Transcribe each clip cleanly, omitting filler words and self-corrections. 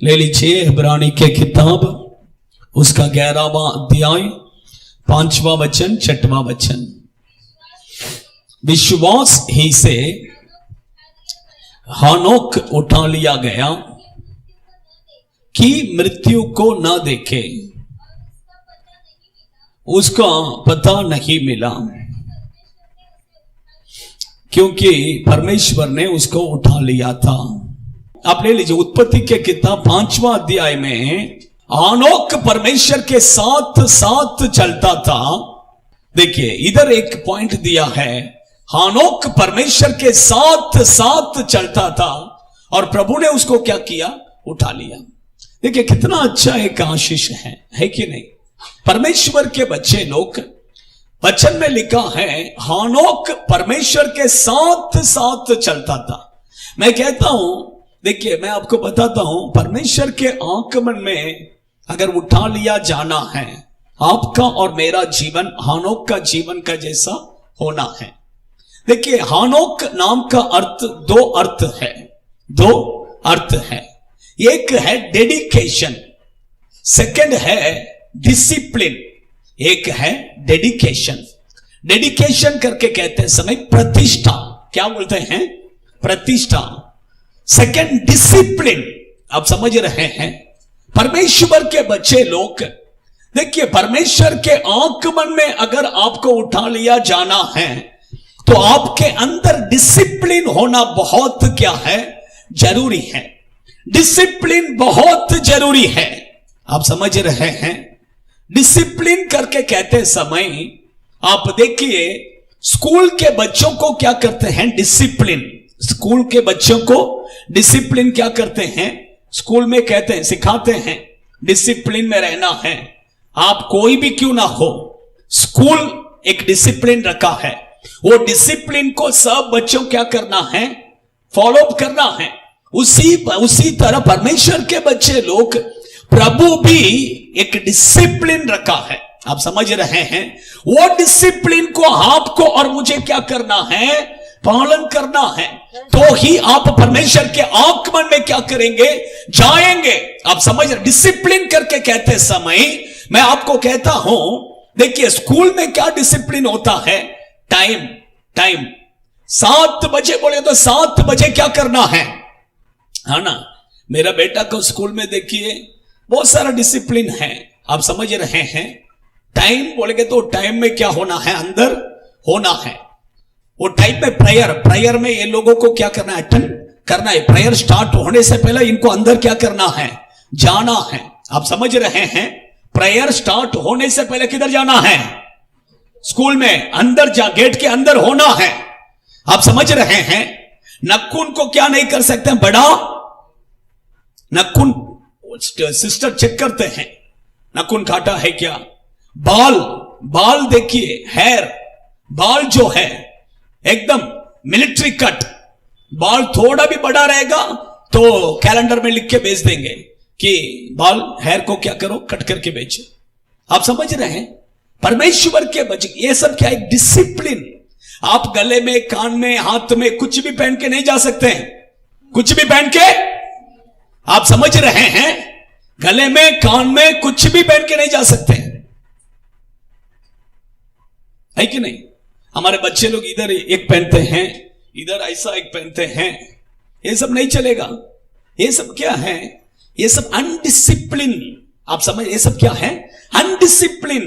ले लीजिए इब्रानी के किताब उसका 11वां अध्याय 5वां वचन 6वां वचन। विश्वास ही से हानोक उठा लिया गया कि मृत्यु को न देखे, उसका पता नहीं मिला क्योंकि परमेश्वर ने उसको उठा लिया था। आप ले लीजिए उत्पत्ति के किताब 5वां अध्याय में हानोक परमेश्वर के साथ साथ चलता था। देखिए इधर एक पॉइंट दिया है, हानोक परमेश्वर के साथ साथ चलता था और प्रभु ने उसको क्या किया, उठा लिया। देखिए कितना अच्छा एक आशीष है कि नहीं। परमेश्वर के बच्चे लोग, वचन में लिखा है हानोक परमेश्वर के साथ साथ चलता था। मैं कहता हूं, देखिए मैं आपको बताता हूं, परमेश्वर के आगमन में अगर उठा लिया जाना है, आपका और मेरा जीवन हानोक का जीवन का जैसा होना है। देखिए हानोक नाम का अर्थ दो अर्थ है। एक है डेडिकेशन, सेकंड है डिसिप्लिन। एक है डेडिकेशन। डेडिकेशन करके कहते हैं समय प्रतिष्ठा, क्या बोलते हैं, प्रतिष्ठा। Second discipline. आप समझ रहे हैं। परमेश्वर के बच्चे लोग, देखिए परमेश्वर के आगमन में अगर आपको उठा लिया जाना है तो आपके अंदर डिसिप्लिन होना बहुत क्या है, जरूरी है। डिसिप्लिन बहुत जरूरी है। आप समझ रहे हैं। डिसिप्लिन करके कहते समय आप देखिए स्कूल के बच्चों को क्या करते हैं, डिसिप्लिन। स्कूल के बच्चों को डिसिप्लिन क्या करते हैं, स्कूल में कहते हैं, सिखाते हैं डिसिप्लिन में रहना है। आप कोई भी क्यों ना हो, स्कूल एक डिसिप्लिन रखा है। वो डिसिप्लिन को सब बच्चों क्या करना है, फॉलो करना है। उसी तरह परमेश्वर के बच्चे लोग, प्रभु भी एक डिसिप्लिन रखा है। आप समझ रहे हैं। वो डिसिप्लिन को आपको और मुझे क्या करना है, पालन करना है। तो ही आप परमेश्वर के आगमन में क्या करेंगे, जाएंगे। आप समझ रहे। डिसिप्लिन करके कहते समय मैं आपको कहता हूं, देखिए स्कूल में क्या डिसिप्लिन होता है, टाइम 7 बजे बोले तो 7 बजे क्या करना है ना। मेरा बेटा को स्कूल में देखिए बहुत सारा डिसिप्लिन है। आप समझ रहे हैं। टाइम बोलेंगे तो टाइम में क्या होना है, अंदर होना है। वो टाइम में प्रेयर में ये लोगों को क्या करना है, अटेंड करना है। प्रेयर स्टार्ट होने से पहले इनको अंदर क्या करना है, जाना है। आप समझ रहे हैं। प्रेयर स्टार्ट होने से पहले किधर जाना है, स्कूल में अंदर गेट के अंदर होना है। आप समझ रहे हैं। नखून को क्या नहीं कर सकते, बड़ा नखून सिस्टर चेक करते हैं, नखून काटा है क्या। बाल देखिए, हेयर, बाल जो है एकदम मिलिट्री कट। बाल थोड़ा भी बड़ा रहेगा तो कैलेंडर में लिख के भेज देंगे कि बाल, हेयर को क्या करो, कट करके बेचो। आप समझ रहे हैं। परमेश्वर के बच्चे, ये सब क्या है, डिसिप्लिन। आप गले में, कान में, हाथ में कुछ भी पहन के नहीं जा सकते हैं, कुछ भी पहन के। आप समझ रहे हैं। गले में, कान में कुछ भी पहन के नहीं जा सकते हैं, है कि नहीं। हमारे बच्चे लोग इधर एक पहनते हैं, इधर ऐसा एक पहनते हैं, ये सब नहीं चलेगा। ये सब क्या है, ये सब अनडिसिप्लिन। आप समझ, ये सब क्या है, अनडिसिप्लिन।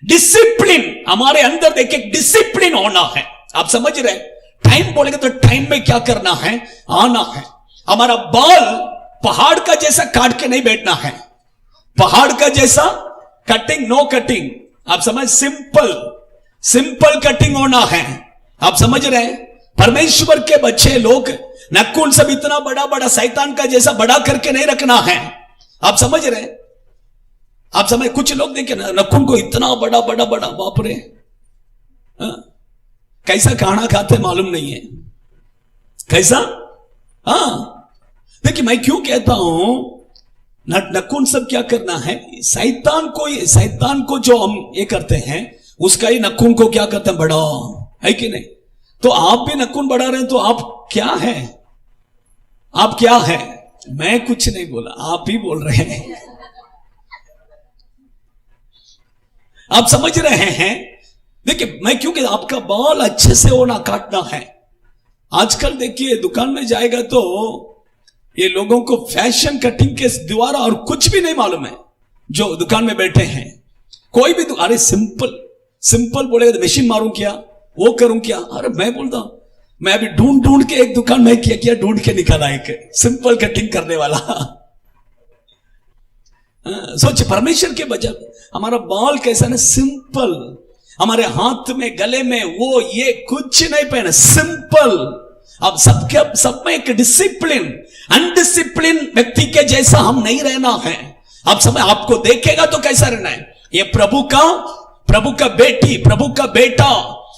डिसिप्लिन हमारे अंदर देखिए, डिसिप्लिन होना है। आप समझ रहे। टाइम बोलेंगे तो टाइम में क्या करना है, आना है। हमारा बाल पहाड़ का जैसा काट के नहीं बैठना है, पहाड़ का जैसा कटिंग, नो कटिंग। आप समझ, सिंपल कटिंग होना है। आप समझ रहे हैं। परमेश्वर के बच्चे लोग नखून सब इतना बड़ा शैतान का जैसा बड़ा करके नहीं रखना है। आप समझ रहे हैं। आप समझ, कुछ लोग देखिए नखून को इतना बड़ा, बाप रे, कैसा खाना खाते मालूम नहीं है, कैसा। देखिए मैं क्यों कहता हूं, नखून सब क्या करना है, शैतान को जो हम ये करते हैं उसका ही नखून को क्या करते हैं, बड़ा, है कि नहीं। तो आप भी नखून बढ़ा रहे हैं तो आप क्या है, आप क्या है, मैं कुछ नहीं बोला, आप ही बोल रहे हैं। आप समझ रहे हैं? देखिए, मैं क्योंकि आपका बाल अच्छे से होना काटना है। आजकल देखिए दुकान में जाएगा तो ये लोगों को फैशन कटिंग के द्वारा और कुछ भी नहीं मालूम है। जो दुकान में बैठे हैं, कोई भी अरे सिंपल सिंपल बोलेगा तो मशीन मारूं क्या, वो करूं क्या। अरे मैं बोलता हूं, मैं अभी ढूंढ ढूंढ के एक दुकान में किया ढूंढ के निकाला एक सिंपल कटिंग करने वाला। सोच, परमेश्वर के बजाय हमारा बाल कैसा ना, सिंपल। हमारे हाथ में गले में वो ये कुछ नहीं पहने, सिंपल। अब सब में एक डिसिप्लिन, अनडिसिप्लिन व्यक्ति के जैसा हम नहीं रहना है। अब समय आपको देखेगा तो कैसा रहना है। ये प्रभु का बेटी, प्रभु का बेटा,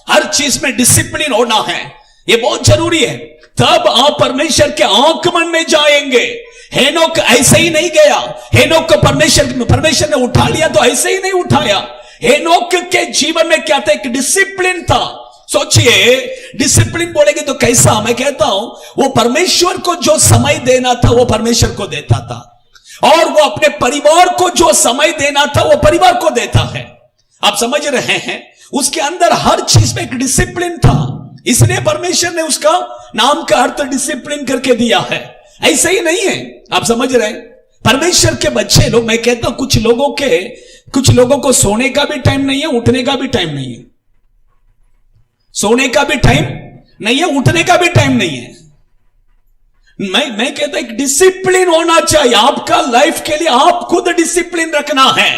हर चीज में डिसिप्लिन होना है, ये बहुत जरूरी है। तब आप परमेश्वर के आगमन में जाएंगे। हेनोक ऐसे ही नहीं गया। हेनोक को परमेश्वर ने उठा लिया तो ऐसे ही नहीं उठाया। हेनोक के जीवन में क्या था, एक डिसिप्लिन था। सोचिए, डिसिप्लिन बोलेंगे तो कैसा। मैं कहता हूं, वो परमेश्वर को जो समय देना था वो परमेश्वर को देता था, और वो अपने परिवार को जो समय देना था वो परिवार को देता है। आप समझ रहे हैं? उसके अंदर हर चीज में एक डिसिप्लिन था, इसलिए परमेश्वर ने उसका नाम का अर्थ डिसिप्लिन करके दिया है। ऐसे ही नहीं है। आप समझ रहे हैं? परमेश्वर के बच्चे लोग, मैं कहता हूं कुछ लोगों को सोने का भी टाइम नहीं है, उठने का भी टाइम नहीं है। सोने का भी टाइम नहीं है, उठने का भी टाइम नहीं है। मैं कहता एक डिसिप्लिन होना चाहिए आपका लाइफ के लिए। आप खुद डिसिप्लिन रखना है,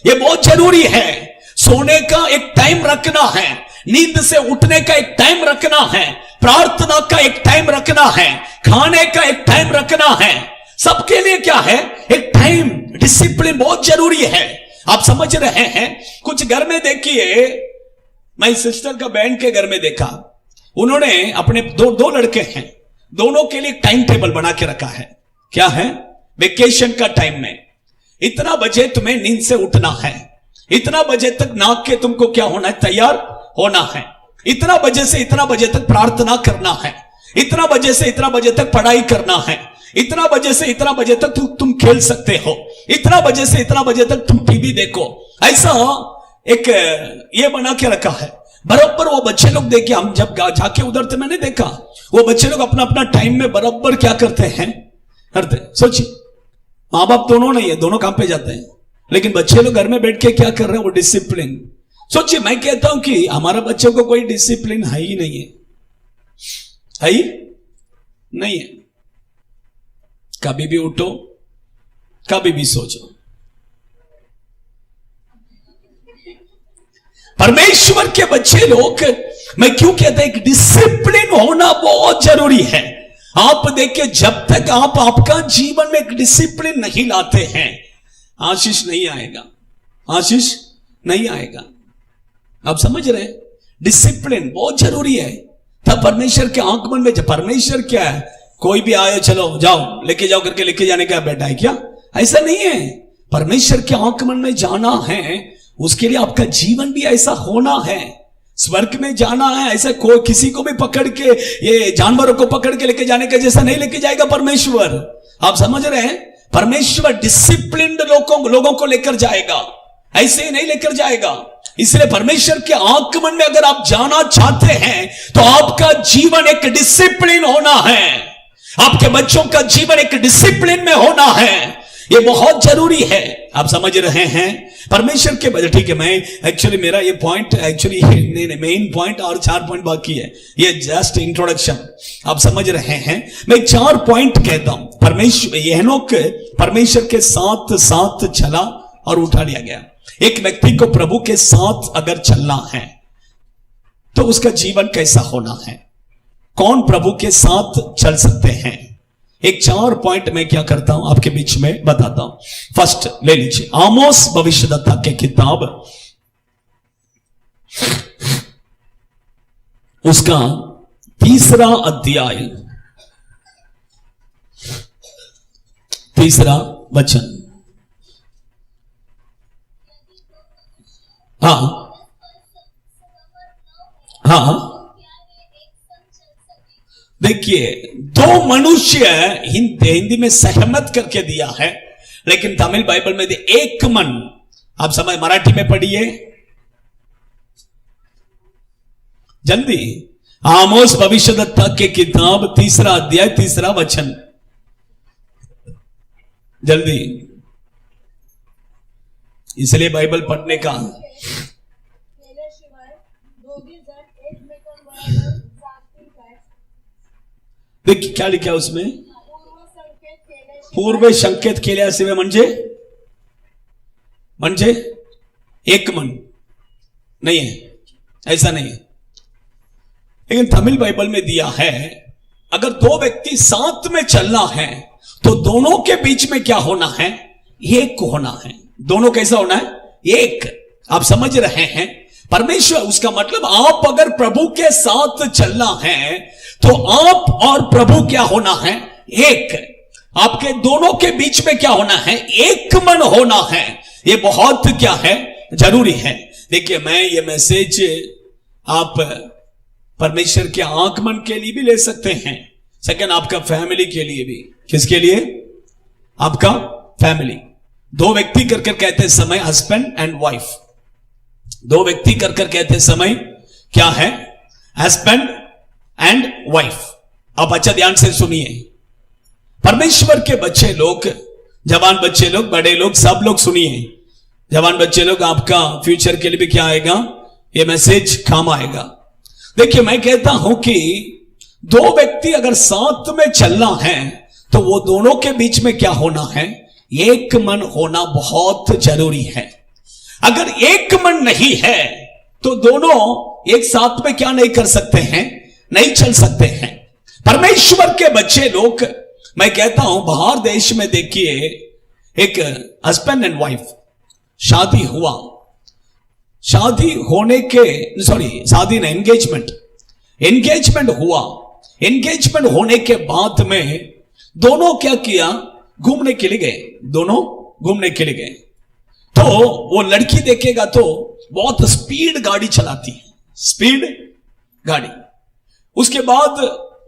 यह बहुत जरूरी है। सोने का एक टाइम रखना है, नींद से उठने का एक टाइम रखना है, प्रार्थना का एक टाइम रखना है, खाने का एक टाइम रखना है। सबके लिए क्या है, एक टाइम, डिसिप्लिन बहुत जरूरी है। आप समझ रहे हैं? कुछ घर में देखिए, मैं सिस्टर का बहन के घर में देखा, उन्होंने अपने दो लड़के हैं, दोनों के लिए टाइम टेबल बना के रखा है। क्या है? वेकेशन का टाइम में इतना बजे तुम्हें नींद से उठना है, इतना बजे तक नाक के तुमको क्या होना है, तैयार होना है, इतना बजे से इतना बजे तक प्रार्थना करना है, इतना बजे से इतना बजे तक पढ़ाई करना है, इतना बजे से इतना बजे तक तुम खेल सकते हो, इतना बजे से इतना बजे तक तुम टीवी देखो। ऐसा एक ये बना के रखा है। बराबर वो बच्चे लोग देखिए, हम जब जाके उधर तो मैंने देखा, वो बच्चे लोग अपना अपना टाइम में बराबर क्या करते हैं, करते। सोचिए, माँ बाप दोनों नहीं है, दोनों काम पे जाते हैं, लेकिन बच्चे लोग घर में बैठ के क्या कर रहे हैं, वो डिसिप्लिन। सोचिए, मैं कहता हूं कि हमारा बच्चों को कोई डिसिप्लिन है ही नहीं है, है ही नहीं है। कभी भी उठो, कभी भी सो जाओ। परमेश्वर के बच्चे लोग, मैं क्यों कहता हूं, एक डिसिप्लिन होना बहुत जरूरी है। आप देखिए, जब तक आप आपका जीवन में एक डिसिप्लिन नहीं लाते हैं, आशीष नहीं आएगा, आशीष नहीं आएगा। आप समझ रहे हैं? डिसिप्लिन बहुत जरूरी है। तब परमेश्वर के आगमन में, जब परमेश्वर क्या है, कोई भी आए चलो जाओ लेके जाओ करके लेके जाने का बैठा है क्या? ऐसा नहीं है। परमेश्वर के आगमन में जाना है, उसके लिए आपका जीवन भी ऐसा होना है। स्वर्ग में जाना है, ऐसा कोई किसी को भी पकड़ के, ये जानवरों को पकड़ के लेके जाने का जैसा नहीं लेके जाएगा परमेश्वर। आप समझ रहे हैं? परमेश्वर डिसिप्लिन्ड लोगों को लेकर जाएगा, ऐसे ही नहीं लेकर जाएगा। इसलिए परमेश्वर के आगमन में अगर आप जाना चाहते हैं तो आपका जीवन एक डिसिप्लिन होना है, आपके बच्चों का जीवन एक डिसिप्लिन में होना है। ये बहुत जरूरी है। आप समझ रहे हैं? परमेश्वर के बजट, ठीक है, मैं एक्चुअली मेरा ये पॉइंट एक्चुअली मेन पॉइंट और 4 पॉइंट बाकी है, ये जस्ट इंट्रोडक्शन। आप समझ रहे हैं? मैं 4 पॉइंट कहता हूं। परमेश्वर, हेनोक परमेश्वर के साथ साथ चला और उठा लिया गया। एक व्यक्ति को प्रभु के साथ अगर चलना है तो उसका जीवन कैसा होना है, कौन प्रभु के साथ चल सकते हैं, एक 4 पॉइंट मैं क्या करता हूं आपके बीच में बताता हूं। फर्स्ट ले लीजिए, आमोस भविष्यद्वक्ता के किताब, उसका 3रा अध्याय, 3रा वचन। हाँ हाँ, देखिए, दो मनुष्य हिंदी में सहमत करके दिया है, लेकिन तमिल बाइबल में एक मन। आप समझ, मराठी में पढ़िए जल्दी। आमोस भविष्यद्वक्ता के किताब 3 अध्याय 3 वचन, जल्दी। इसलिए बाइबल पढ़ने का देखिए क्या लिखा है उसमें, पूर्व संकेत केल्याशिवाय म्हणजे एक मन नहीं है, ऐसा नहीं है। लेकिन तमिल बाइबल में दिया है, अगर दो व्यक्ति साथ में चलना है तो दोनों के बीच में क्या होना है, एक होना है। दोनों कैसा होना है, एक। आप समझ रहे हैं, परमेश्वर, उसका मतलब आप अगर प्रभु के साथ चलना है तो आप और प्रभु क्या होना है, एक। आपके दोनों के बीच में क्या होना है, एक मन होना है। ये बहुत क्या है, जरूरी है। देखिए, मैं ये मैसेज आप परमेश्वर के आगमन के लिए भी ले सकते हैं, सेकंड आपका फैमिली के लिए भी। किसके लिए, आपका फैमिली। दो व्यक्ति कर कहते समय हस्बैंड एंड वाइफ, दो व्यक्ति कर कहते समय क्या है, हस्बैंड एंड वाइफ। आप अच्छा ध्यान से सुनिए, परमेश्वर के बच्चे लोग, जवान बच्चे लोग, बड़े लोग, सब लोग सुनिए। जवान बच्चे लोग, आपका फ्यूचर के लिए भी क्या आएगा, ये मैसेज काम आएगा। देखिए, मैं कहता हूं कि दो व्यक्ति अगर साथ में चलना है तो वो दोनों के बीच में क्या होना है, एक मन होना बहुत जरूरी है। अगर एक मन नहीं है तो दोनों एक साथ में क्या नहीं कर सकते हैं, नहीं चल सकते हैं। परमेश्वर के बच्चे लोग, मैं कहता हूं, बाहर देश में देखिए, एक हस्बैंड एंड वाइफ शादी हुआ, शादी होने के, शादी नहीं, एंगेजमेंट हुआ। एंगेजमेंट होने के बाद में दोनों क्या किया, घूमने के लिए गए, दोनों घूमने के लिए गए। तो वो लड़की देखेगा तो बहुत स्पीड गाड़ी चलाती है, स्पीड गाड़ी। उसके बाद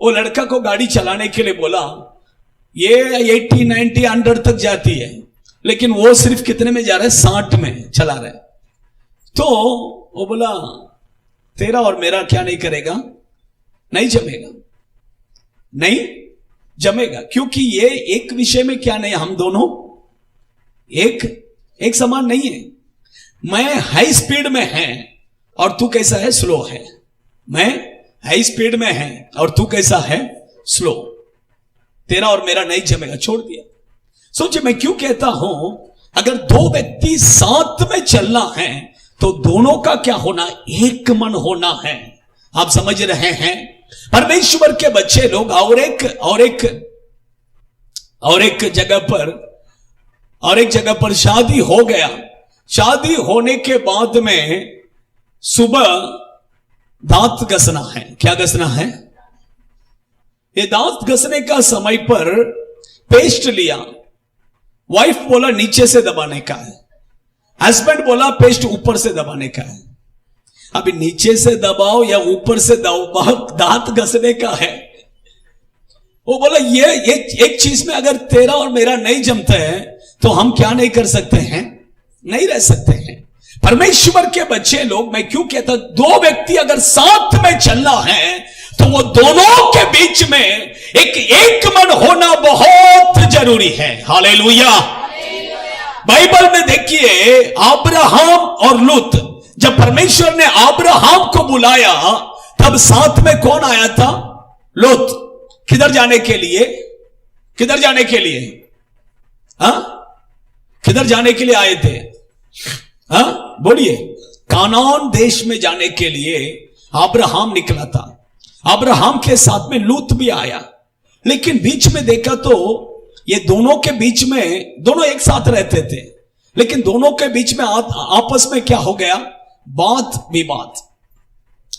वो लड़का को गाड़ी चलाने के लिए बोला, ये 80, 90, 100 तक जाती है, लेकिन वो सिर्फ कितने में जा रहा है, 60 में चला रहा है। तो वो बोला, तेरा और मेरा क्या नहीं करेगा, नहीं जमेगा, नहीं जमेगा, क्योंकि ये एक विषय में क्या नहीं, हम दोनों एक समान नहीं है। मैं हाई स्पीड में है और तू कैसा है, स्लो है। मैं हाई स्पीड में है और तू कैसा है, स्लो। तेरा और मेरा नहीं जमेगा, छोड़ दिया। सोचिए, मैं क्यों कहता हूं, अगर दो व्यक्ति साथ में चलना है तो दोनों का क्या होना, एक मन होना है। आप समझ रहे हैं, परमेश्वर के बच्चे लोग, और एक जगह पर शादी हो गया। शादी होने के बाद में सुबह दांत घसना है। क्या घसना है, ये दांत घसने का समय पर पेस्ट लिया। वाइफ बोला नीचे से दबाने का है, हस्बैंड बोला पेस्ट ऊपर से दबाने का है। अभी नीचे से दबाओ या ऊपर से दबाओ, दांत घसने का है। वो बोला, ये एक चीज में अगर तेरा और मेरा नहीं जमता है तो हम क्या नहीं कर सकते हैं, नहीं रह सकते हैं। परमेश्वर के बच्चे लोग, मैं क्यों कहता, दो व्यक्ति अगर साथ में चलना है तो वो दोनों के बीच में एक मन होना बहुत जरूरी है। हालेलुया। बाइबल में देखिए, अब्राहम और लूत, जब परमेश्वर ने अब्राहम को बुलाया तब साथ में कौन आया था, लूत। किधर जाने के लिए, किधर जाने के लिए, किधर जाने के लिए आए थे, बोलिए। कानान देश में जाने के लिए अब्राहम निकला था। अब्राहम के साथ में लूत भी आया, लेकिन बीच में देखा तो ये दोनों के बीच में, दोनों एक साथ रहते थे, लेकिन दोनों के बीच में आपस में क्या हो गया, वाद विवाद।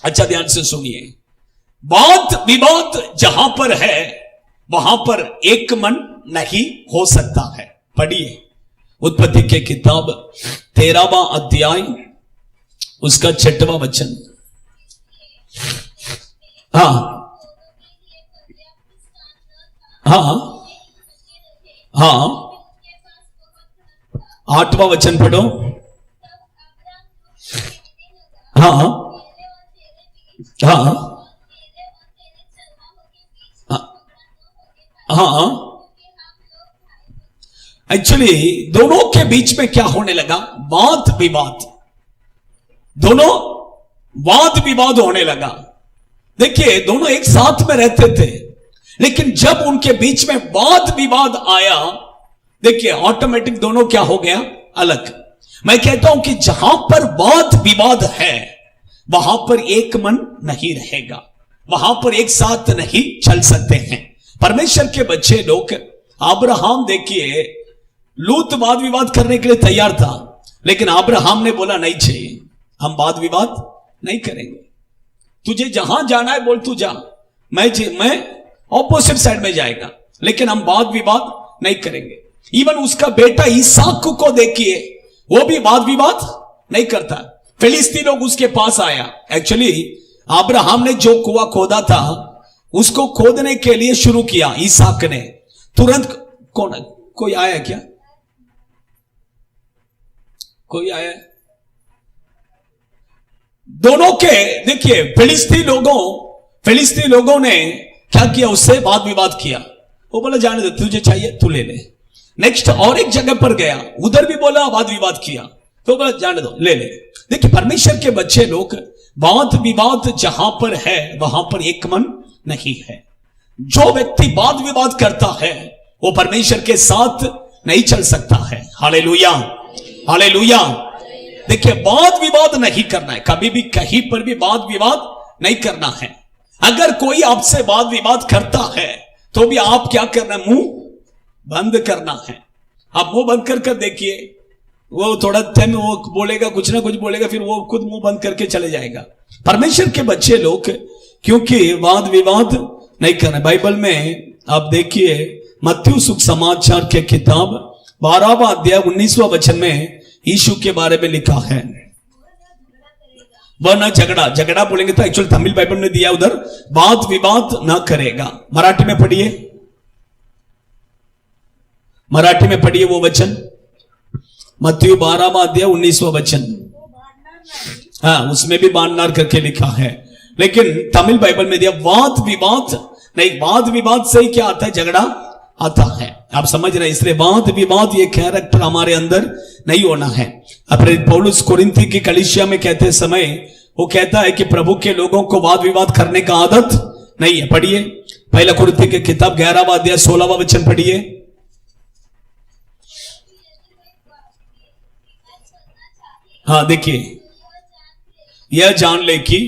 अच्छा ध्यान से सुनिए, वाद विवाद जहां पर है वहां पर एक मन नहीं हो सकता है। पढ़िए उत्पत्ति के किताब 13वां अध्याय उसका 6वां वचन। हाँ, हाँ हाँ, 8वां वचन पढ़ो। हाँ हाँ हाँ, एक्चुअली दोनों के बीच में क्या होने लगा? वाद विवाद, दोनों वाद विवाद होने लगा। देखिए दोनों एक साथ में रहते थे, लेकिन जब उनके बीच में वाद विवाद आया, देखिए ऑटोमेटिक दोनों क्या हो गया? अलग। मैं कहता हूं कि जहां पर वाद विवाद है वहां पर एक मन नहीं रहेगा, वहां पर एक साथ नहीं चल सकते हैं। परमेश्वर के बच्चे लोग, अब्राहम देखिए लूत वाद विवाद करने के लिए तैयार था, लेकिन अब्राहम ने बोला नहीं चाहिए, हम वाद विवाद नहीं करेंगे, तुझे जहां जाना है बोल तू जा, मैं ऑपोजिट साइड में जाएगा, लेकिन हम वाद विवाद नहीं करेंगे। इवन उसका बेटा इसहाक को देखिए, वो भी वाद विवाद नहीं करता। फिलिस्ती लोग उसके पास आया। एक्चुअली अब्राहम ने जो कुआं खोदा था उसको खोदने के लिए शुरू किया इसहाक ने, तुरंत कोई आया क्या? कोई आया? दोनों के देखिए फिलिस्ती लोगों ने क्या किया? उससे वाद विवाद किया। वो बोला जाने दे, तुझे चाहिए तू ले ले। नेक्स्ट और एक जगह पर गया, उधर भी बोला, वाद विवाद किया, तो बोला जाने दो, ले ले। देखिए परमेश्वर के बच्चे लोग, वाद विवाद जहां पर है वहां पर एक मन नहीं है। जो व्यक्ति वाद विवाद करता है वो परमेश्वर के साथ नहीं चल सकता है। Hallelujah, hallelujah. देखिए वाद विवाद नहीं करना है, कभी भी कहीं पर भी वाद विवाद नहीं करना है। अगर कोई आपसे वाद विवाद करता है तो भी आप क्या करना है? मुंह बंद करना है। आप मुंह बंद कर देखिए, वो थोड़ा टाइम वो बोलेगा, कुछ ना कुछ बोलेगा, फिर वो खुद मुंह बंद करके चले जाएगा। परमेश्वर के बच्चे लोग क्योंकि वाद विवाद नहीं करना। बाइबल में आप देखिए मत्ती सुसमाचार के किताब 12वां अध्याय 19वां वचन में यीशु के बारे में लिखा है, वह न झगड़ा बोलेंगे तो एक्चुअल तमिल बाइबल में दिया उधर वाद विवाद ना करेगा। मराठी में पढ़िए, मराठी में पढ़िए वो वचन, मत्ती 12वां अध्याय 19वां वचन। हाँ, उसमें भी बांधनार करके लिखा है, लेकिन तमिल बाइबल में दिया वाद विवाद नहीं। वाद विवाद से ही क्या आता है? झगड़ा आता है। आप समझ रहे हैं? इसलिए वाद विवाद ये कैरेक्टर हमारे अंदर नहीं होना है। अपने पौलुस कोरिन्थी की कलीसिया में कहते समय वो कहता है कि प्रभु के लोगों को वाद विवाद करने का आदत नहीं है। पढ़िए पहला कोरिन्थी की किताब 11वां अध्याय 16वां वचन पढ़िए। हाँ देखिए, यह जान ले कि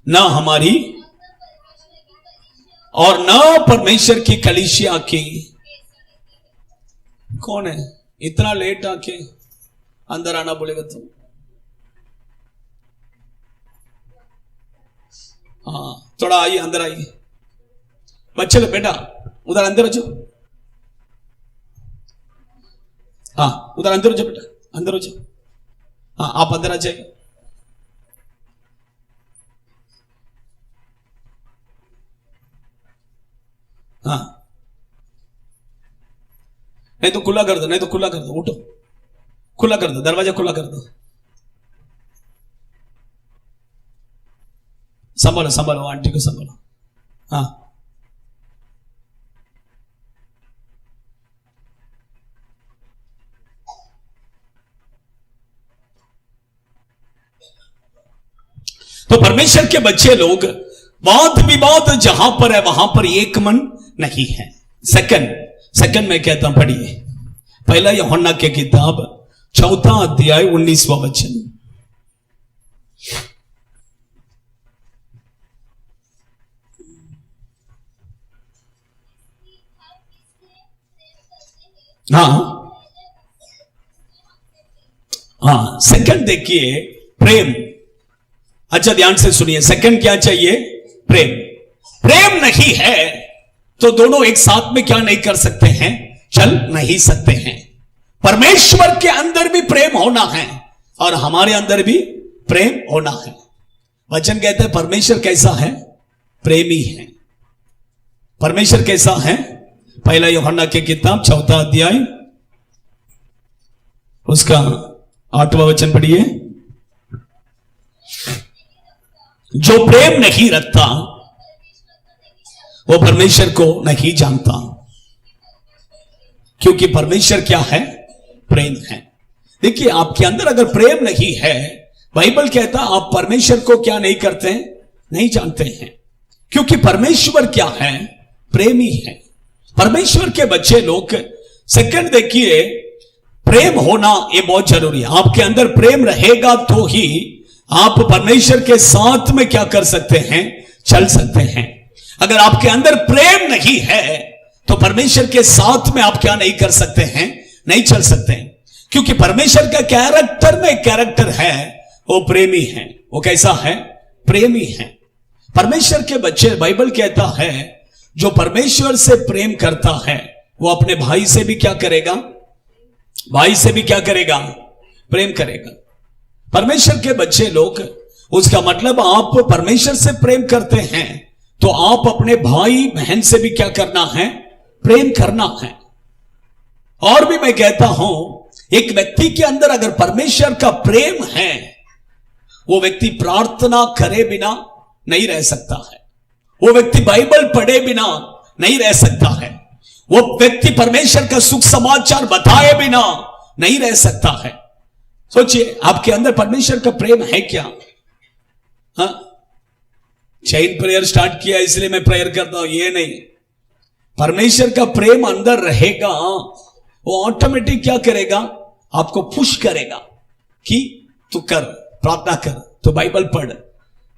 ना हमारी और ना परमेश्वर की कलीसिया की। कौन है इतना लेट आके अंदर आना बोलेगा तो? हाँ थोड़ा आइए, अंदर आइए बच्चे लोग, बेटा उधर अंदर हो जाओ। हाँ उधर अंदर हो जाओ बेटा, अंदर हो जाओ। हाँ आप अंदर आ जाइए। हाँ नहीं तो खुला कर दो, नहीं तो खुला कर दो, उठो खुला कर दो, दरवाजा खुला कर दो। संभालो संभालो, आंटी को संभालो। हाँ तो परमेश्वर के बच्चे लोग, वाद विवाद जहां पर है वहां पर एक मन नहीं है। सेकंड में कहता हूं, पढ़िए पहला यूहन्ना के किताब 4वां अध्याय 19वां वचन। हाँ सेकंड देखिए, प्रेम। अच्छा ध्यान से सुनिए, सेकंड क्या चाहिए? प्रेम। प्रेम नहीं है तो दोनों एक साथ में क्या नहीं कर सकते हैं? चल नहीं सकते हैं। परमेश्वर के अंदर भी प्रेम होना है और हमारे अंदर भी प्रेम होना है। वचन कहते हैं परमेश्वर कैसा है? प्रेमी है। परमेश्वर कैसा है? पहला यूहन्ना की किताब 4 अध्याय उसका 8वां वचन पढ़िए। जो प्रेम नहीं रखता वो परमेश्वर को नहीं जानता, क्योंकि परमेश्वर क्या है? प्रेम है। देखिए, आपके अंदर अगर प्रेम नहीं है, बाइबल कहता आप परमेश्वर को क्या नहीं करते हैं? नहीं जानते हैं, क्योंकि परमेश्वर क्या है? प्रेमी है। परमेश्वर के बच्चे लोग, सेकंड देखिए, प्रेम होना ये बहुत जरूरी है। आपके अंदर प्रेम रहेगा तो ही आप परमेश्वर के साथ में क्या कर सकते हैं? चल सकते हैं। अगर आपके अंदर प्रेम नहीं है तो परमेश्वर के साथ में आप क्या नहीं कर सकते हैं? नहीं चल सकते हैं, क्योंकि परमेश्वर का कैरेक्टर में कैरेक्टर है, वो प्रेमी है। वो कैसा है? प्रेमी है। परमेश्वर के बच्चे, बाइबल कहता है जो परमेश्वर से प्रेम करता है वो अपने भाई से भी क्या करेगा? भाई से भी क्या करेगा? प्रेम करेगा। परमेश्वर के बच्चे लोग, उसका मतलब आप परमेश्वर से प्रेम करते हैं तो आप अपने भाई बहन से भी क्या करना है? प्रेम करना है। और भी मैं कहता हूं, एक व्यक्ति के अंदर अगर परमेश्वर का प्रेम है, वो व्यक्ति प्रार्थना करे बिना नहीं रह सकता है। वो व्यक्ति बाइबल पढ़े बिना नहीं रह सकता है। वो व्यक्ति परमेश्वर का सुख समाचार बताए बिना नहीं रह सकता है। सोचिए, आपके अंदर परमेश्वर का प्रेम है क्या? हाँ, चैन प्रेयर स्टार्ट किया इसलिए मैं प्रेयर करता हूं, ये नहीं। परमेश्वर का प्रेम अंदर रहेगा, वो ऑटोमेटिक क्या करेगा? आपको पुश करेगा कि तू कर, प्रार्थना कर, तू बाइबल पढ़,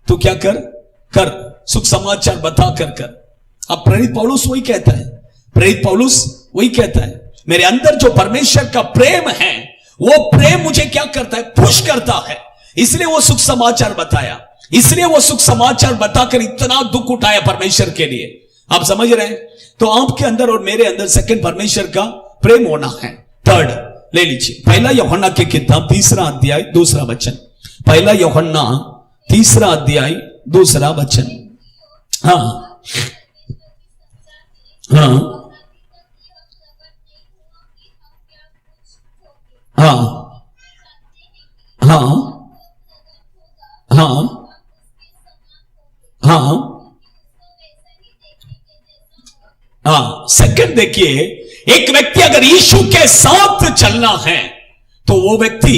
तू क्या कर कर, सुख समाचार बता कर। अब प्रेरित पौलुस वही कहता है, प्रेरित पौलुस वही कहता है, मेरे अंदर जो परमेश्वर का प्रेम है वो प्रेम मुझे क्या करता है? पुश करता है। इसलिए वो सुख समाचार बताया, इसलिए वो सुख समाचार बताकर इतना दुख उठाया परमेश्वर के लिए। आप समझ रहे हैं? तो आपके अंदर और मेरे अंदर सेकंड परमेश्वर का प्रेम होना है। थर्ड ले लीजिए, पहला यूहन्ना की किताब 3 अध्याय 2 वचन। पहला यूहन्ना 3 अध्याय 2 वचन। हाँ हाँ हाँ हाँ हाँ हाँ हाँ। सेकंड देखिए, एक व्यक्ति अगर यीशु के साथ चलना है तो वो व्यक्ति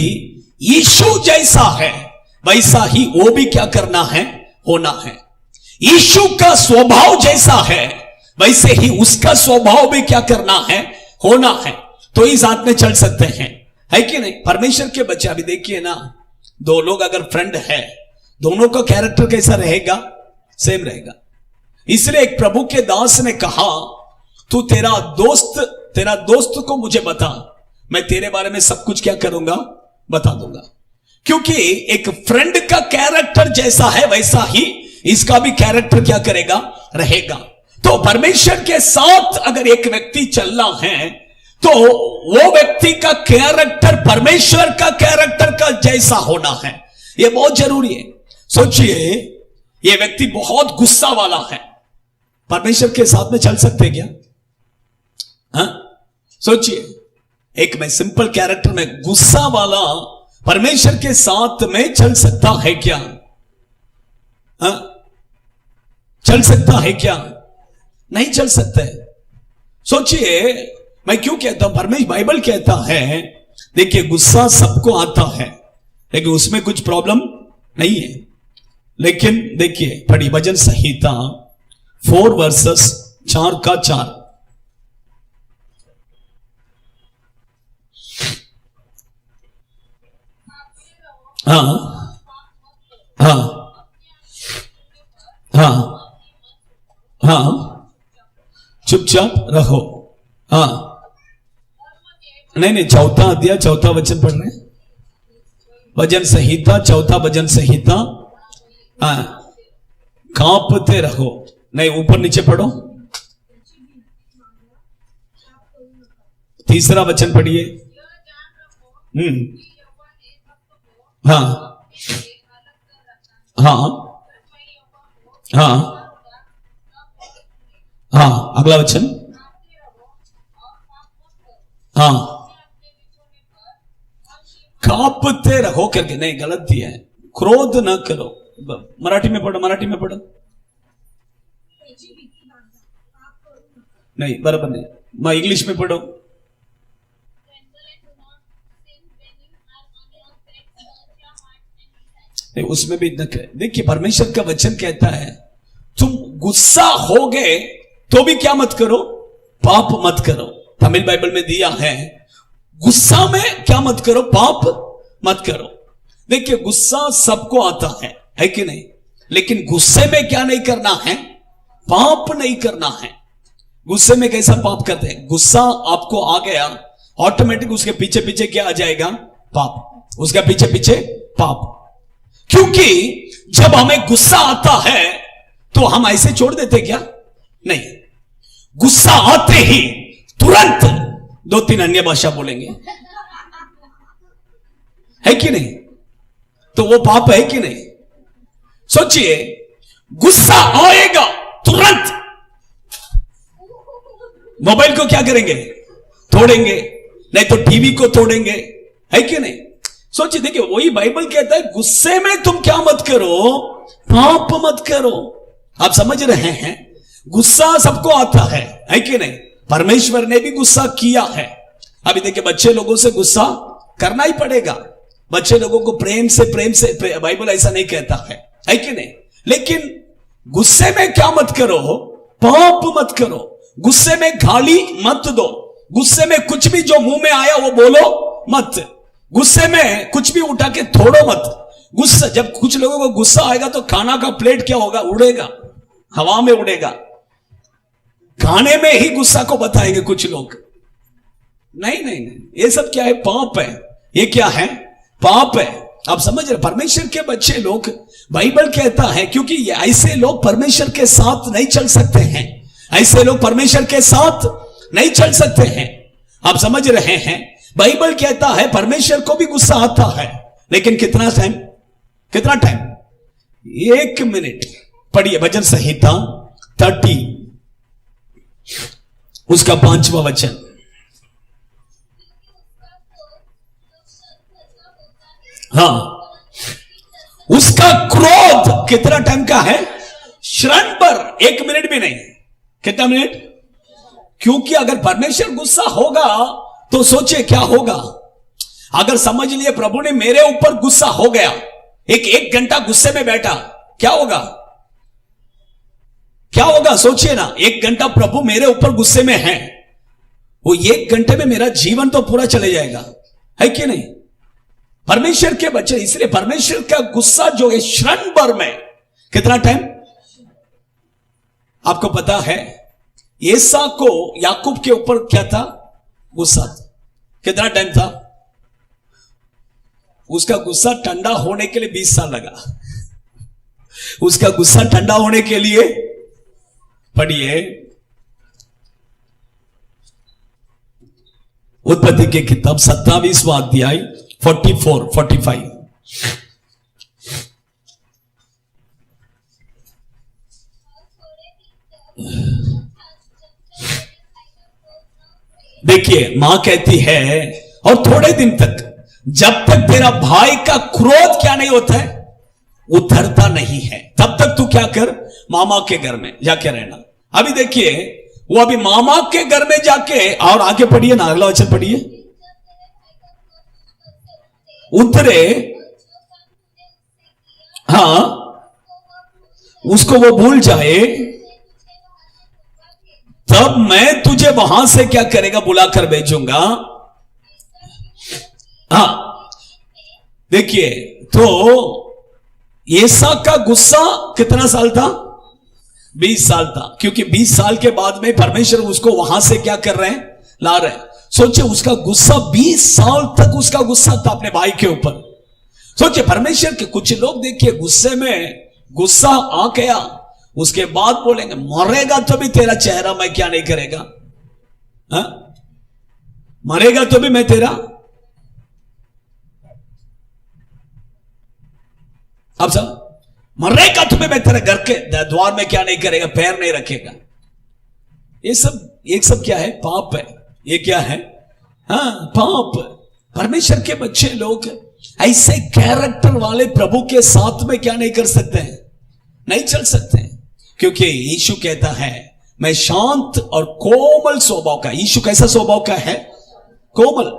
यीशु जैसा है वैसा ही वो भी क्या करना है? होना है। यीशु का स्वभाव जैसा है वैसे ही उसका स्वभाव भी क्या करना है? होना है। तो इस साथ में चल सकते हैं, है कि नहीं? परमेश्वर के बच्चे, अभी देखिए ना, दो लोग अगर फ्रेंड है, दोनों का कैरेक्टर कैसा रहेगा? सेम रहेगा। इसलिए एक प्रभु के दास ने कहा, तू तेरा दोस्त को मुझे बता, मैं तेरे बारे में सब कुछ क्या करूंगा? बता दूंगा। क्योंकि एक फ्रेंड का कैरेक्टर जैसा है वैसा ही इसका भी कैरेक्टर क्या करेगा? रहेगा। तो परमेश्वर के साथ अगर एक व्यक्ति चलना है तो वो व्यक्ति का कैरेक्टर परमेश्वर का कैरेक्टर का जैसा होना है, ये बहुत जरूरी है। सोचिए, ये व्यक्ति बहुत गुस्सा वाला है, परमेश्वर के साथ में चल सकते क्या? हाँ, सोचिए, एक में सिंपल कैरेक्टर में गुस्सा वाला परमेश्वर के साथ में चल सकता है क्या? हाँ, चल सकता है क्या? नहीं चल सकता है। सोचिए, मैं क्यों कहता हूं, परमेश्वर बाइबल कहता है, देखिए गुस्सा सबको आता है लेकिन उसमें कुछ प्रॉब्लम नहीं है। लेकिन देखिए, पढ़ी भजन संहिता 4 वर्सेस 4 का 4। हाँ हाँ हाँ हाँ, चुपचाप रहो। हाँ, नहीं, 4 अध्याय 4 वचन पढ़ रहे हैं, भजन संहिता 4 भजन संहिता। हाँ, कांपते रहो। नहीं, ऊपर नीचे पढ़ो। 3 वचन पढ़िए। हाँ हाँ हाँ हाँ अगला वचन। हाँ, कांपते रहो करके, नहीं गलत दिया है, क्रोध न करो। मराठी में पढ़ो, मराठी में पढ़ो। नहीं बराबर नहीं, मैं इंग्लिश में पढ़ो। उसमें भी इतना देखिए, परमेश्वर का वचन कहता है तुम गुस्सा हो गए तो भी क्या मत करो, पाप मत करो। तमिल बाइबल में दिया है गुस्सा में क्या मत करो, पाप मत करो। देखिए गुस्सा सबको आता है कि नहीं, लेकिन गुस्से में क्या नहीं करना है, पाप नहीं करना है। गुस्से में कैसा पाप करते हैं, गुस्सा आपको आ गया ऑटोमेटिक उसके पीछे पीछे क्या आ जाएगा, पाप, उसके पीछे पीछे पाप। क्योंकि जब हमें गुस्सा आता है तो हम ऐसे छोड़ देते क्या, नहीं, गुस्सा आते ही तुरंत 2-3 अन्य भाषा बोलेंगे, है कि नहीं, तो वो पाप है कि नहीं। सोचिए, गुस्सा आएगा तुरंत मोबाइल को क्या करेंगे, तोड़ेंगे, नहीं तो टीवी को तोड़ेंगे, है कि नहीं। सोचिए, देखिए वही बाइबल कहता है गुस्से में तुम क्या मत करो, पाप मत करो। आप समझ रहे हैं, गुस्सा सबको आता है कि नहीं, परमेश्वर ने भी गुस्सा किया है। अभी देखिए बच्चे लोगों से गुस्सा करना ही पड़ेगा, बच्चे लोगों को प्रेम से बाइबल ऐसा नहीं कहता है कि नहीं। लेकिन गुस्से में क्या मत करो, पाप मत करो। गुस्से में गाली मत दो, गुस्से में कुछ भी जो मुंह में आया वो बोलो मत, गुस्से में कुछ भी उठा के तोड़ो मत। गुस्सा, जब कुछ लोगों को गुस्सा आएगा तो खाना का प्लेट क्या होगा, उड़ेगा, हवा में उड़ेगा। खाने में ही गुस्सा को बताएंगे कुछ लोग। नहीं नहीं नहीं, ये सब क्या है, पाप है। ये क्या है, पाप है। आप समझ रहे, परमेश्वर के बच्चे लोग, बाइबल कहता है, क्योंकि ऐसे लोग परमेश्वर के साथ नहीं चल सकते हैं, ऐसे लोग परमेश्वर के साथ नहीं चल सकते हैं। आप समझ रहे हैं, बाइबल कहता है परमेश्वर को भी गुस्सा आता है, लेकिन कितना टाइम, कितना टाइम, 1 मिनट। पढ़िए भजन संहिता 30 उसका 5वां वचन। हाँ, उसका क्रोध कितना टाइम का है, क्षण पर, 1 मिनट भी नहीं। कितना मिनट, क्योंकि अगर परमेश्वर गुस्सा होगा तो सोचे क्या होगा। अगर समझ लिए प्रभु ने मेरे ऊपर गुस्सा हो गया, एक घंटा गुस्से में बैठा, क्या होगा, क्या होगा, सोचिए ना। 1 घंटा प्रभु मेरे ऊपर गुस्से में है, वो 1 घंटे में मेरा जीवन तो पूरा चले जाएगा, है कि नहीं। परमेश्वर के बच्चे, इसलिए परमेश्वर का गुस्सा जो है क्षण भर में, कितना टाइम, आपको पता है एसा को याकूब के ऊपर क्या था, गुस्सा, कितना टाइम था, उसका गुस्सा ठंडा होने के लिए 20 साल लगा। उसका गुस्सा ठंडा होने के लिए, पढ़िए उत्पत्ति की किताब 27वां अध्याय 44-45। देखिए मां कहती है, और थोड़े दिन तक, जब तक तेरा भाई का क्रोध क्या नहीं होता है, उतरता नहीं है, तब तक तू क्या कर, मामा के घर में जाके रहना। अभी देखिए वो अभी मामा के घर में जाके, और आगे पढ़िए ना, अगला वचन पढ़िए, उतरे, हाँ, उसको वो भूल जाए, तब मैं तुझे वहां से क्या करेगा, बुलाकर भेजूंगा। हाँ देखिए, तो एसा का गुस्सा कितना साल था, 20 साल था, क्योंकि 20 साल के बाद में परमेश्वर उसको वहां से क्या कर रहे हैं, ला रहे हैं। सोचिए उसका गुस्सा 20 साल तक उसका गुस्सा था अपने भाई के ऊपर। सोचिए परमेश्वर के कुछ लोग देखिए गुस्से में, गुस्सा आ गया, उसके बाद बोलेंगे मरेगा तो भी तेरा चेहरा मैं क्या नहीं करेगा, हा? मरेगा तो भी मैं तेरा, अब सब मरेगा तो भी मैं तेरे घर के द्वार में क्या नहीं करेगा, पैर नहीं रखेगा। ये सब एक सब क्या है? पाप है। ये क्या है? हाँ, पाप। परमेश्वर के बच्चे लोग ऐसे कैरेक्टर वाले प्रभु के साथ में क्या नहीं कर सकते हैं? नहीं चल सकते हैं, क्योंकि यीशु कहता है मैं शांत और कोमल स्वभाव का। यीशु कैसा स्वभाव का है? कोमल।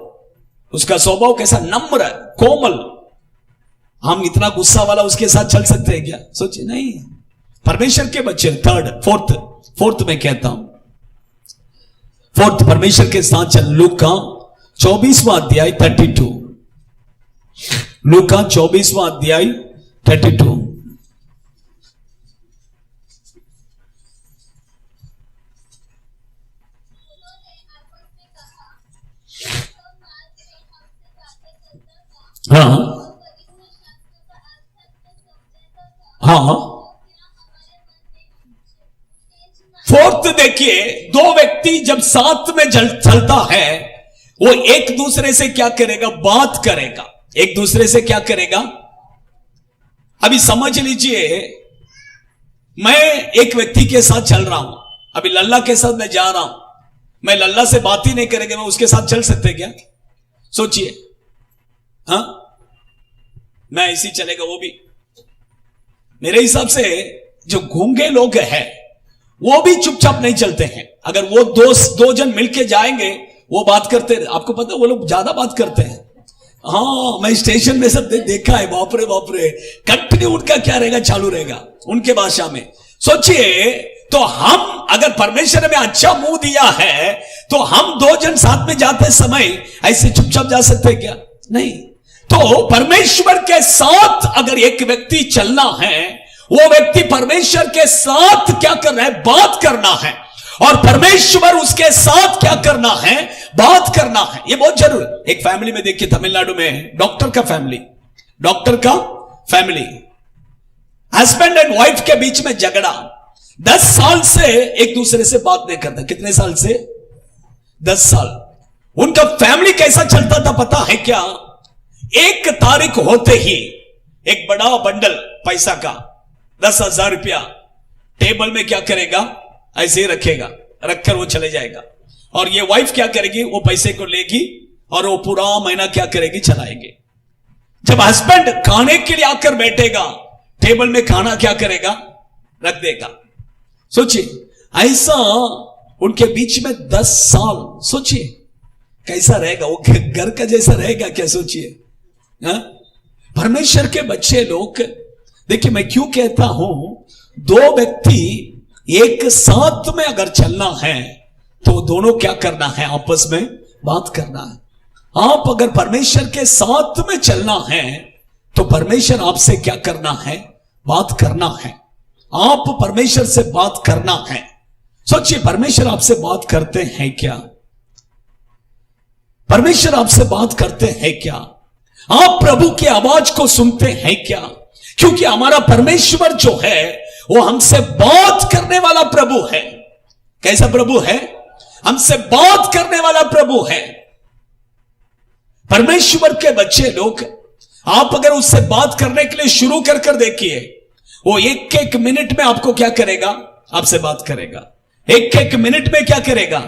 उसका स्वभाव कैसा? नम्र, कोमल। हम इतना गुस्सा वाला उसके साथ चल सकते हैं क्या? सोचिए, नहीं। परमेश्वर के बच्चे फोर्थ में कहता हूं, फोर्थ परमेश्वर के साथ चल। लूका 24वां अध्याय 32, लूका 24वां अध्याय 32। हाँ हाँ। फोर्थ देखिए, दो व्यक्ति जब साथ में चलता है, वो एक दूसरे से क्या करेगा? बात करेगा। एक दूसरे से क्या करेगा? अभी समझ लीजिए, मैं एक व्यक्ति के साथ चल रहा हूं, अभी लल्ला के साथ मैं जा रहा हूं, मैं लल्ला से बात ही नहीं करेंगे, मैं उसके साथ चल सकते क्या? सोचिए। हाँ, मैं ऐसी चलेगा वो भी। मेरे हिसाब से जो गूंगे लोग हैं वो भी चुपचाप नहीं चलते हैं। अगर वो दो जन मिलके जाएंगे, वो बात करते, आपको पता है वो लोग ज्यादा बात करते हैं। हाँ, मैं स्टेशन में सब देखा है। बाप रे बाप रे, कंटिन्यू उनका क्या रहेगा? चालू रहेगा उनके भाषा में। सोचिए, तो हम अगर परमेश्वर में अच्छा मुंह दिया है, तो हम दो जन साथ में जाते समय ऐसे चुपचाप जा सकते हैं क्या? नहीं। तो परमेश्वर के साथ अगर एक व्यक्ति चलना है, वो व्यक्ति परमेश्वर के साथ क्या करना है? बात करना है। और परमेश्वर उसके साथ क्या करना है? बात करना है। ये बहुत जरूरी। एक फैमिली में देखिए, तमिलनाडु में डॉक्टर का फैमिली, हस्बैंड एंड वाइफ के बीच में झगड़ा। 10 साल से एक दूसरे से बात नहीं करता। कितने साल से? 10 साल। उनका फैमिली कैसा चलता था पता है क्या? 1 तारीख होते ही एक बड़ा बंडल पैसा का 10,000 रुपया टेबल में क्या करेगा? ऐसे ही रखेगा, रखकर वो चले जाएगा। और ये वाइफ क्या करेगी? वो पैसे को लेगी और वो पूरा महीना क्या करेगी? चलाएगी। जब हस्बैंड खाने के लिए आकर बैठेगा, टेबल में खाना क्या करेगा? रख देगा। सोचिए, ऐसा उनके बीच में 10 साल। सोचिए कैसा रहेगा? वो घर का जैसा रहेगा क्या? सोचिए। परमेश्वर के बच्चे लोग, देखिए मैं क्यों कहता हूं, दो व्यक्ति एक साथ में अगर चलना है तो दोनों क्या करना है? आपस में बात करना है। आप अगर परमेश्वर के साथ में चलना है तो परमेश्वर आपसे क्या करना है? बात करना है। आप परमेश्वर से बात करना है। सोचिए, परमेश्वर आपसे बात करते हैं क्या? परमेश्वर आपसे बात करते हैं क्या? आप प्रभु की आवाज को सुनते हैं क्या? क्योंकि हमारा परमेश्वर जो है वो हमसे बात करने वाला प्रभु है। कैसा प्रभु है? हमसे बात करने वाला प्रभु है। परमेश्वर के बच्चे लोग, आप अगर उससे बात करने के लिए शुरू कर देखिए, वो एक मिनट में आपको क्या करेगा? आपसे बात करेगा। एक मिनट में क्या करेगा?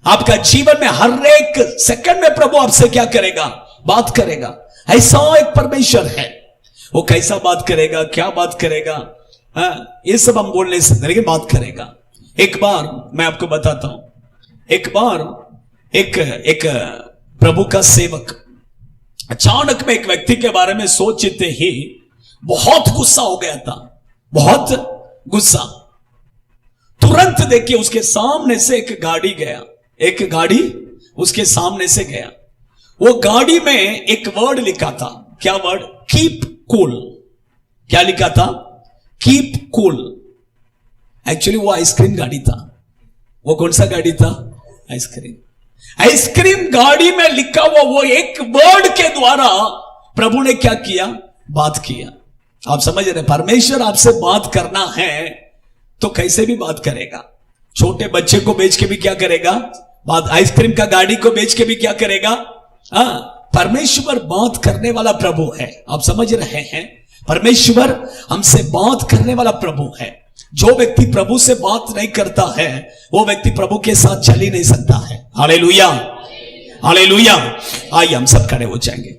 आपका जीवन में हर एक सेकंड में प्रभु आपसे क्या करेगा? बात करेगा। ऐसा एक परमेश्वर है। वो कैसा बात करेगा? क्या बात करेगा? ये सब हम बोल नहीं सकते, लेकिन बात करेगा। एक बार मैं आपको बताता हूं, एक बार एक प्रभु का सेवक अचानक में एक व्यक्ति के बारे में सोचते ही बहुत गुस्सा हो गया था। बहुत गुस्सा। तुरंत देखिए, उसके सामने से एक गाड़ी उसके सामने से गया। वो गाड़ी में एक वर्ड लिखा था। क्या वर्ड? Keep cool. क्या लिखा था? Keep cool. एक्चुअली वो आइसक्रीम गाड़ी था। वो कौन सा गाड़ी था? आइसक्रीम गाड़ी में लिखा हुआ वो एक वर्ड के द्वारा प्रभु ने क्या किया? बात किया। आप समझ रहे? परमेश्वर आपसे बात करना है तो कैसे भी बात करेगा। छोटे बच्चे को बेच के भी क्या करेगा? बात। आइसक्रीम का गाड़ी को बेच के भी क्या करेगा? परमेश्वर बात करने वाला प्रभु है। आप समझ रहे हैं? परमेश्वर हमसे बात करने वाला प्रभु है। जो व्यक्ति प्रभु से बात नहीं करता है वो व्यक्ति प्रभु के साथ चल ही नहीं सकता है। Hallelujah, hallelujah. आइए हम सब खड़े हो जाएंगे,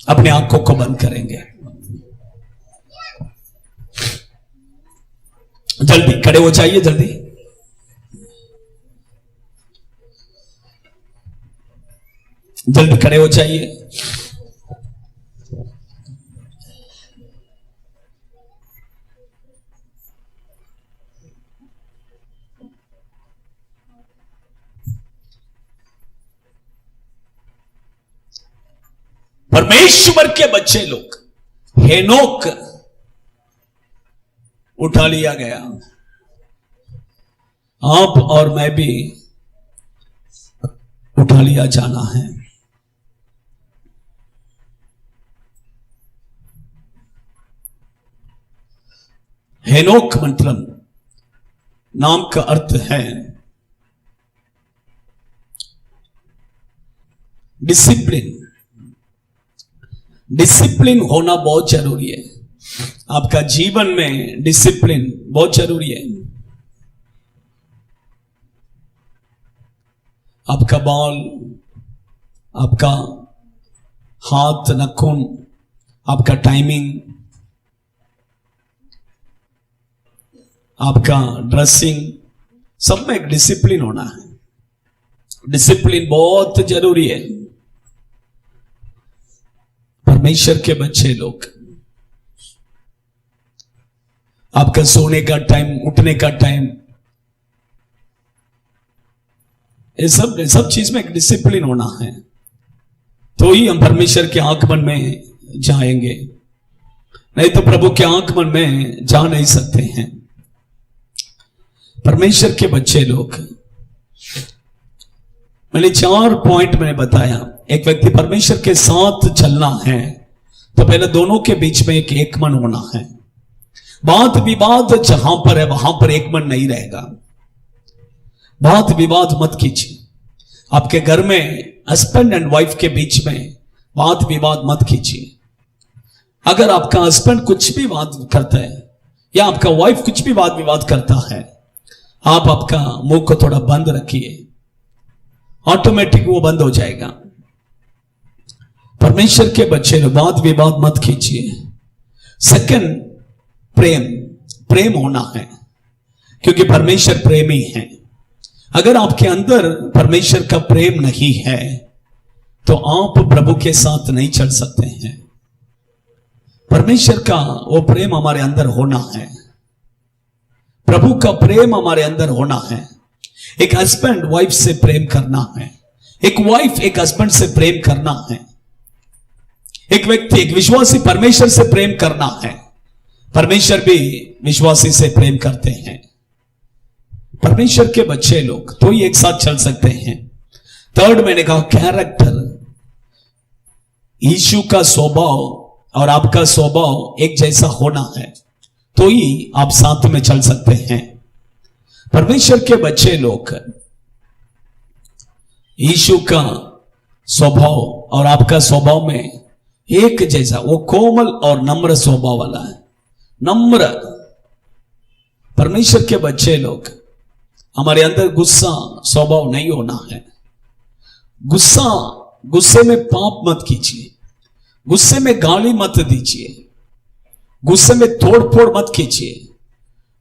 अपने आंखों को बंद करेंगे। जल्दी खड़े हो जाइए, जल्दी। जल्दी खड़े हो जाइए। परमेश्वर के बच्चे लोग, हेनोक उठा लिया गया। आप और मैं भी उठा लिया जाना है। हेनोक मतलब नाम का अर्थ है डिसिप्लिन। डिसिप्लिन होना बहुत जरूरी है। आपका जीवन में डिसिप्लिन बहुत जरूरी है। आपका बाल, आपका हाथ, नाखून, आपका टाइमिंग, आपका ड्रेसिंग, सब में एक डिसिप्लिन होना है। डिसिप्लिन बहुत जरूरी है। परमेश्वर के बच्चे लोग, आपका सोने का टाइम, उठने का टाइम, ये सब चीज में एक डिसिप्लिन होना है, तो ही हम परमेश्वर के आगमन में जाएंगे। नहीं तो प्रभु के आगमन में जा नहीं सकते हैं। परमेश्वर के बच्चे लोग, मैंने 4 पॉइंट मैंने बताया। एक व्यक्ति परमेश्वर के साथ चलना है तो पहले दोनों के बीच में एक मन होना है। वाद विवाद जहां पर है वहां पर एक मन नहीं रहेगा। वाद विवाद मत कीजिए। आपके घर में हस्बैंड एंड वाइफ के बीच में वाद विवाद मत कीजिए। अगर आपका हस्बैंड कुछ भी वाद करता है या आपका वाइफ कुछ भी वाद विवाद करता है, आप आपका मुंह को थोड़ा बंद रखिए, ऑटोमेटिक वो बंद हो जाएगा। परमेश्वर के बच्चे वाद विवाद मत कीजिए। सेकंड, प्रेम होना है, क्योंकि परमेश्वर प्रेमी है। अगर आपके अंदर परमेश्वर का प्रेम नहीं है तो आप प्रभु के साथ नहीं चल सकते हैं। परमेश्वर का वो प्रेम हमारे अंदर होना है, प्रभु का प्रेम हमारे अंदर होना है। एक हस्बैंड वाइफ से प्रेम करना है, एक वाइफ एक हस्बैंड से प्रेम करना है, एक व्यक्ति एक विश्वासी परमेश्वर से प्रेम करना है। परमेश्वर भी विश्वासी से प्रेम करते हैं। परमेश्वर के बच्चे लोग तो ही एक साथ चल सकते हैं। थर्ड, मैंने कहा कैरेक्टर। यीशु का स्वभाव और आपका स्वभाव एक जैसा होना है तो ही आप साथ में चल सकते हैं। परमेश्वर के बच्चे लोग, यीशु का स्वभाव और आपका स्वभाव में एक जैसा, वो कोमल और नम्र स्वभाव वाला है। नम्र। परमेश्वर के बच्चे लोग, हमारे अंदर गुस्सा स्वभाव नहीं होना है। गुस्से में पाप मत कीजिए, गुस्से में गाली मत दीजिए, गुस्से में तोड़ फोड़ मत कीजिए,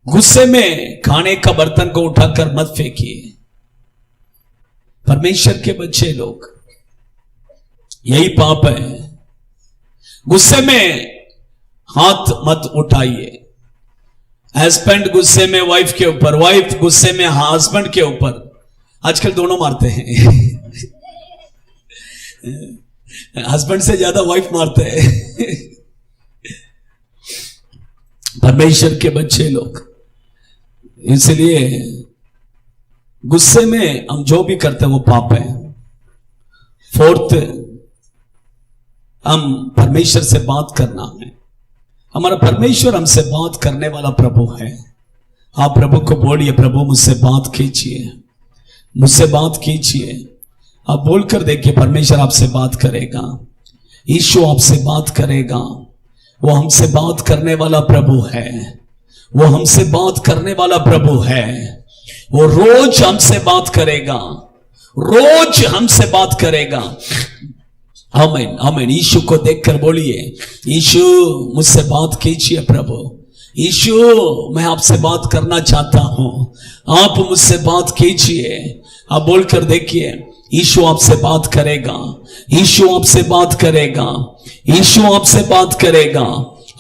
गुस्से में खाने का बर्तन को उठाकर मत फेंकिए। परमेश्वर के बच्चे लोग, यही पाप है। गुस्से में हाथ मत उठाइए। हस्बैंड गुस्से में वाइफ के ऊपर, वाइफ गुस्से में हस्बैंड के ऊपर। आजकल दोनों मारते हैं। हस्बैंड से ज्यादा वाइफ मारते हैं। परमेश्वर के बच्चे लोग, इसलिए गुस्से में हम जो भी करते हैं वो पाप है। फोर्थ, हम परमेश्वर से बात करना है। हमारा परमेश्वर हमसे बात करने वाला प्रभु है। आप प्रभु को बोलिए, प्रभु मुझसे बात कीजिए, मुझसे बात कीजिए। आप बोलकर देखिए, परमेश्वर आपसे बात करेगा, यीशु आपसे बात करेगा। वो हमसे बात करने वाला प्रभु है, वो हमसे बात करने वाला प्रभु है। वो रोज हमसे बात करेगा, रोज हमसे बात करेगा। आमीन आमीन। यीशु को देखकर बोलिए, यीशु मुझसे बात कीजिए प्रभु, यीशु मैं आपसे बात करना चाहता हूं, आप मुझसे बात कीजिए। आप बोलकर देखिए, यीशु आपसे बात करेगा, यीशु आपसे बात करेगा, यीशु आपसे बात करेगा।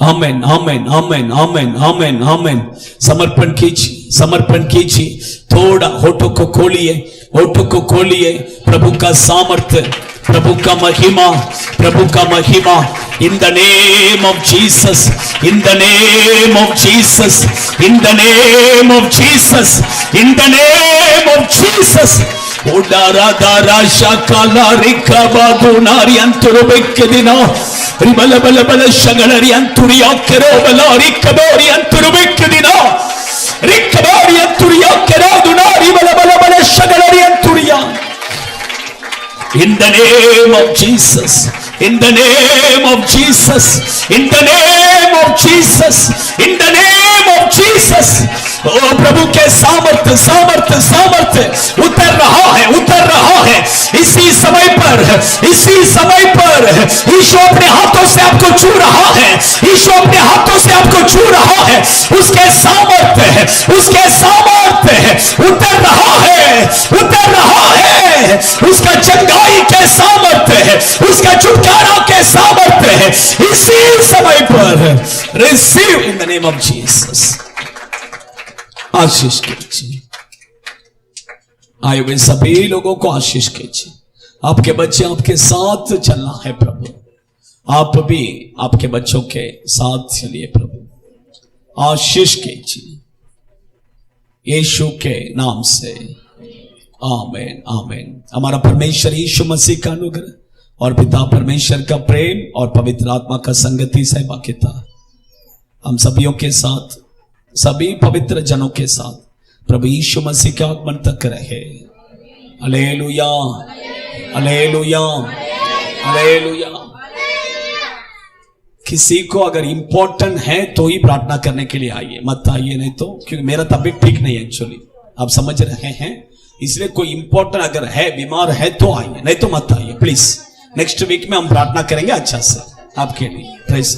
आमीन आमीन आमीन आमीन आमीन आमीन। समर्पण कीजिए, समर्पण कीजिए। थोड़ा होठों को खोलिए, होठों को खोलिए। प्रभु का सामर्थ्य, प्रभु का महिमा, प्रभु का महिमा। In the name of Jesus, in the name of Jesus, in the name of Jesus, in the name of Jesus. ओडारा दारा शाकाला रिकाबा दोनारी अंतुरुबेक दिना रिबल बल बल शगलरी अंतुरिया करो बला रिकबोरी अंतुरुबेक दिना रिकबोरी अंतुरिया करो दोनारी बल बल बल शगलरी अंतुरिया। In the name of Jesus, in the name of Jesus, in the name of Jesus, in the name of Jesus। ओ प्रभु के सामर्थ्य सामर्थ्य सामर्थ्य उतर रहा है, उतर रहा है। इसी समय पर, इसी समय पर यीशु अपने हाथों से आपको छू रहा है, यीशु अपने हाथों से आपको छू रहा है। उसके सामर्थ्य, उसके सामर्थ्य उतर रहा है, उतर रहा है। उसका चंगाई के सामर्थ्य है, उसका छुटकारा के सामर्थ्य है। इसी समय पर receive in the name of Jesus. आशीष कीजिए, आए हुए सभी लोगों को आशीष कीजिए। आपके बच्चे आपके साथ चलना है प्रभु, आप भी आपके बच्चों के साथ चलिए प्रभु। आशीष कीजिए यीशु के नाम से। आमीन आमीन। हमारा परमेश्वर यीशु मसीह का अनुग्रह और पिता परमेश्वर का प्रेम और पवित्र आत्मा का संगति सहभागिता हम सभियों के साथ, सभी पवित्र जनों के साथ प्रभु यीशु मसीह के आगमन तक रहे। Hallelujah hallelujah hallelujah. किसी को अगर इंपॉर्टेंट है तो ही प्रार्थना करने के लिए आइए, मत आइए नहीं तो, क्योंकि मेरा तबीयत ठीक नहीं है एक्चुअली, आप समझ रहे हैं। इसलिए कोई इंपॉर्टेंट अगर है, बीमार है तो आइए, नहीं तो मत आइए प्लीज। नेक्स्ट वीक में हम प्रार्थना करेंगे अच्छा से आपके लिए। प्रेज